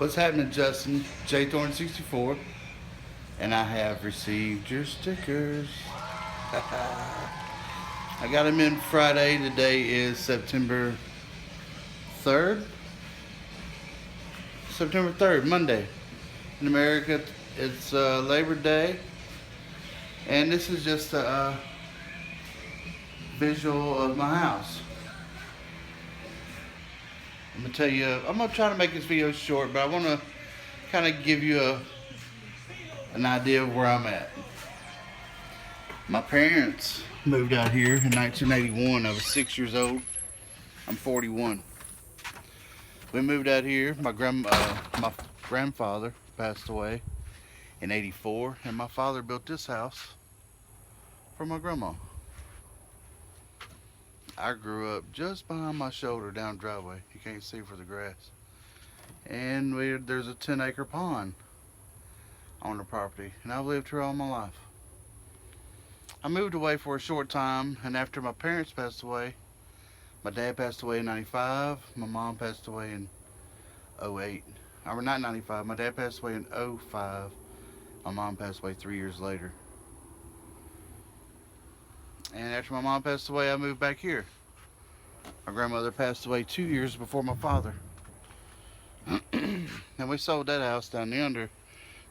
What's happening, Justin? J Thorn 64, and I have received your stickers. I got them in Friday. Today is September 3rd. September 3rd, Monday. In America, it's Labor Day, and this is just a visual of my house. I'm gonna tell you. I'm gonna try to make this video short, but I want to kind of give you an idea of where I'm at. My parents moved out here in 1981. I was 6 years old. I'm 41. We moved out here. My grandfather passed away in '84, and my father built this house for my grandma. I grew up just behind my shoulder down the driveway. You can't see for the grass. And there's a 10-acre pond on the property, and I've lived here all my life. I moved away for a short time, and after my parents passed away, my dad passed away in '95. My mom passed away in '08. Or not '95. My dad passed away in '05. My mom passed away 3 years later. And after my mom passed away, I moved back here. My grandmother passed away 2 years before my father. And we sold that house down yonder,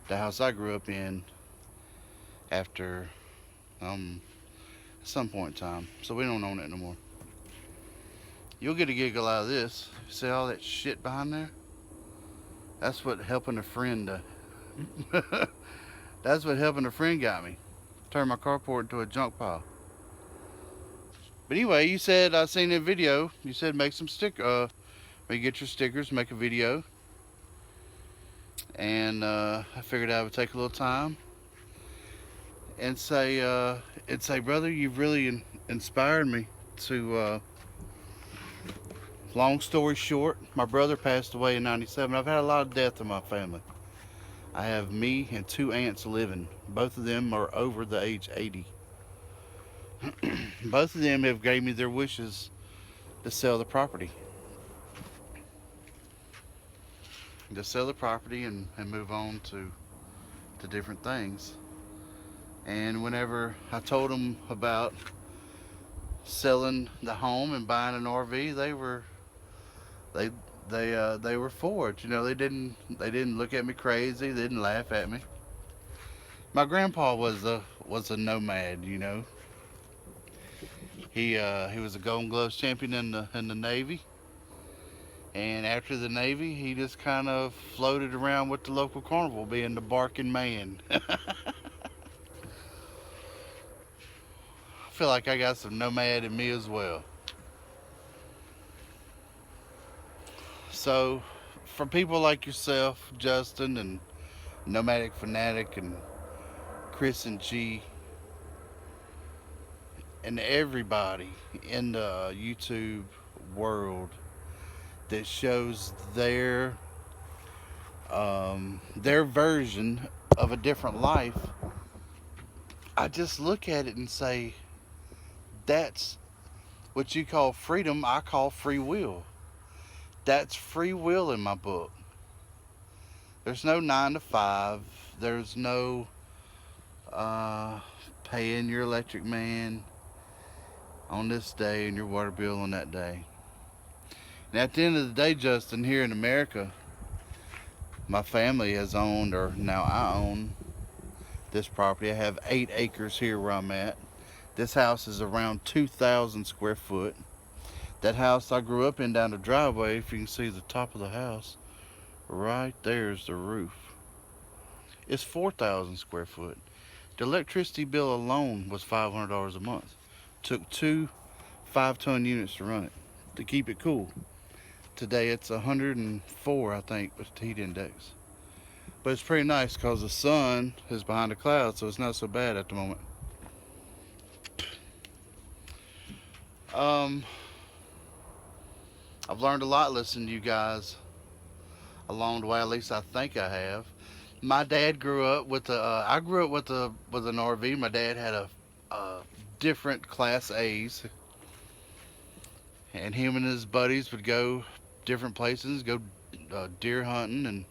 the house I grew up in, after some point in time. So we don't own it no more. You'll get a giggle out of this. See all that shit behind there? That's what helping a friend. That's what helping a friend got me. Turned my carport into a junk pile. But anyway, you said I seen a video. You said make some get your stickers, make a video, and I figured I would take a little time and say, brother, you've really inspired me to. Long story short, my brother passed away in '97. I've had a lot of death in my family. I have me and two aunts living. Both of them are over the age 80. Both of them have gave me their wishes to sell the property. To sell the property and move on to different things. And whenever I told them about selling the home and buying an RV, they they were for it. You know, they didn't look at me crazy. They didn't laugh at me. My grandpa was a nomad. You know, he was a Golden Gloves champion in the Navy. And after the Navy, he just kind of floated around with the local carnival, being the barking man. I feel like I got some nomad in me as well. So, for people like yourself, Justin, and Nomadic Fanatic, and Chris and G, and everybody in the YouTube world that shows their version of a different life, I just look at it and say, that's what you call freedom, I call free will. That's free will in my book. There's no 9 to 5. There's no paying your electric man on this day and your water bill on that day. And at the end of the day, Justin, here in America, my family has owned, or now I own, this property. I have 8 acres here where I'm at. This house is around 2,000 square foot. That house I grew up in down the driveway, if you can see the top of the house, right there's the roof. It's 4,000 square foot. The electricity bill alone was $500 a month. Took 2 5-ton units to run it, to keep it cool. Today it's 104, I think, with the heat index. But it's pretty nice because the sun is behind the clouds, so it's not so bad at the moment. Um, I've learned a lot listening to you guys along the way. At least I think I have. My dad grew up with I grew up with an RV. My dad had a different Class A's, and him and his buddies would go different places, go deer hunting and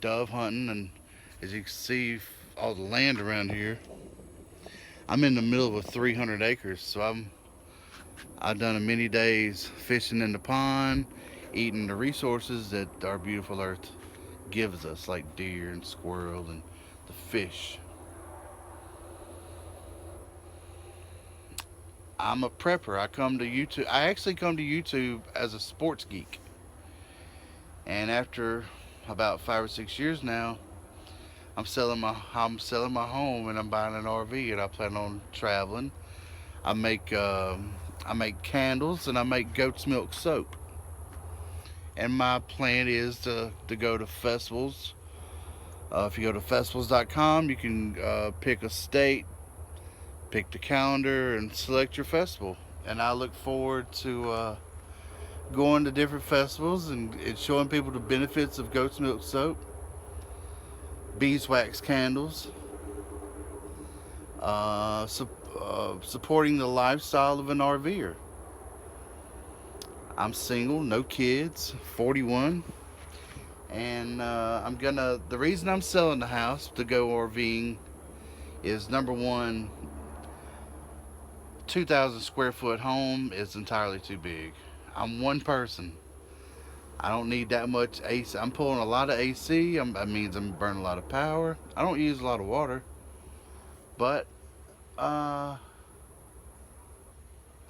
dove hunting, and as you can see, all the land around here. I'm in the middle of 300 acres, so I've done many days fishing in the pond, eating the resources that our beautiful earth gives us, like deer and squirrel and the fish. I'm a prepper. I come to YouTube. I actually come to YouTube as a sports geek, and after about 5 or 6 years now, I'm selling my home and I'm buying an RV, and I plan on traveling. I make I make candles and I make goat's milk soap. And my plan is to go to festivals. If you go to festivals.com, you can pick a state, pick the calendar, and select your festival. And I look forward to going to different festivals and showing people the benefits of goat's milk soap, beeswax candles, supporting the lifestyle of an RVer. I'm single, no kids, 41, and the reason I'm selling the house to go RVing is number one, 2,000 square foot home is entirely too big. I'm one person. I don't need that much AC. I'm pulling a lot of AC. That means I'm burning a lot of power. I don't use a lot of water, but uh,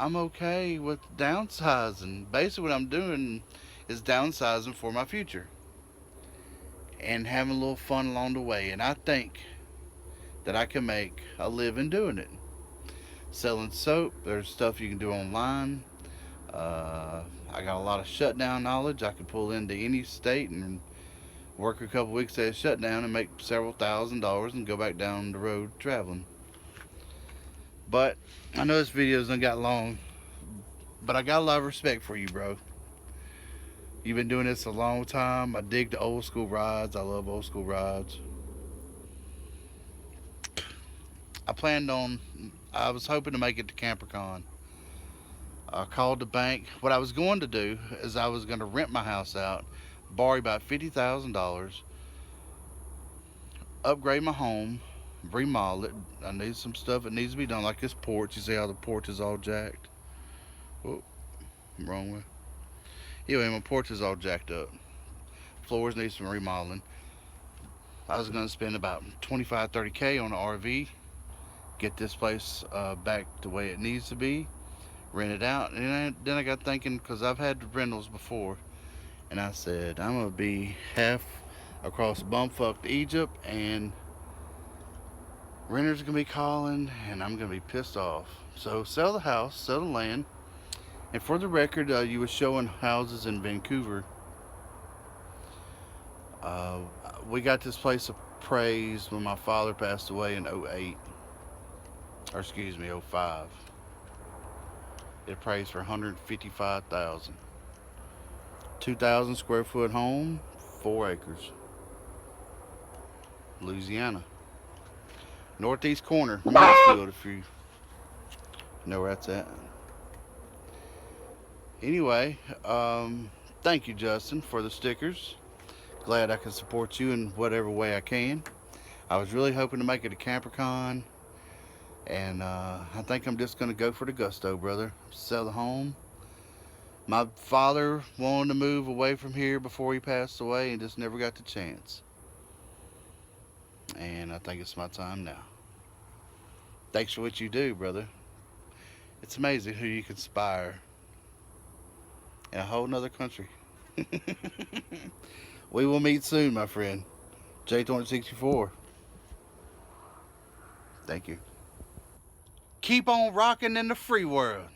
I'm okay with downsizing. Basically, what I'm doing is downsizing for my future and having a little fun along the way. And I think that I can make a living doing it. Selling soap, there's stuff you can do online. I got a lot of shutdown knowledge. I could pull into any state and work a couple weeks at a shutdown and make several $1,000s and go back down the road traveling. But I know this video's done got long, but I got a lot of respect for you, bro. You've been doing this a long time. I dig the old school rides. I love old school rides. I planned on, I was hoping to make it to CamperCon. I called the bank. What I was going to do is I was going to rent my house out, borrow about $50,000, upgrade my home, remodel it. I need some stuff that needs to be done, like this porch. You see how the porch is all jacked? Oh, I'm wrong way. Anyway, my porch is all jacked up. Floors need some remodeling. I was going to spend about 25, 30K on an RV, get this place back the way it needs to be, rent it out. And then I got thinking, because I've had rentals before, and I said, I'm going to be half across bumfucked Egypt, and renters are going to be calling, and I'm going to be pissed off. So sell the house, sell the land. And for the record, you were showing houses in Vancouver. We got this place appraised when my father passed away in '08. Or excuse me, '05. It appraised for $155,000. 2,000 square foot home, 4 acres. Louisiana. Northeast corner, Mansfield, if you know where that's at. Anyway, thank you, Justin, for the stickers. Glad I can support you in whatever way I can. I was really hoping to make it to CamperCon, and I think I'm just going to go for the gusto, brother. Sell the home. My father wanted to move away from here before he passed away and just never got the chance. And I think it's my time now. Thanks for what you do, brother. It's amazing who you can inspire in a whole nother country. We will meet soon, my friend. J2064. Thank you. Keep on rocking in the free world.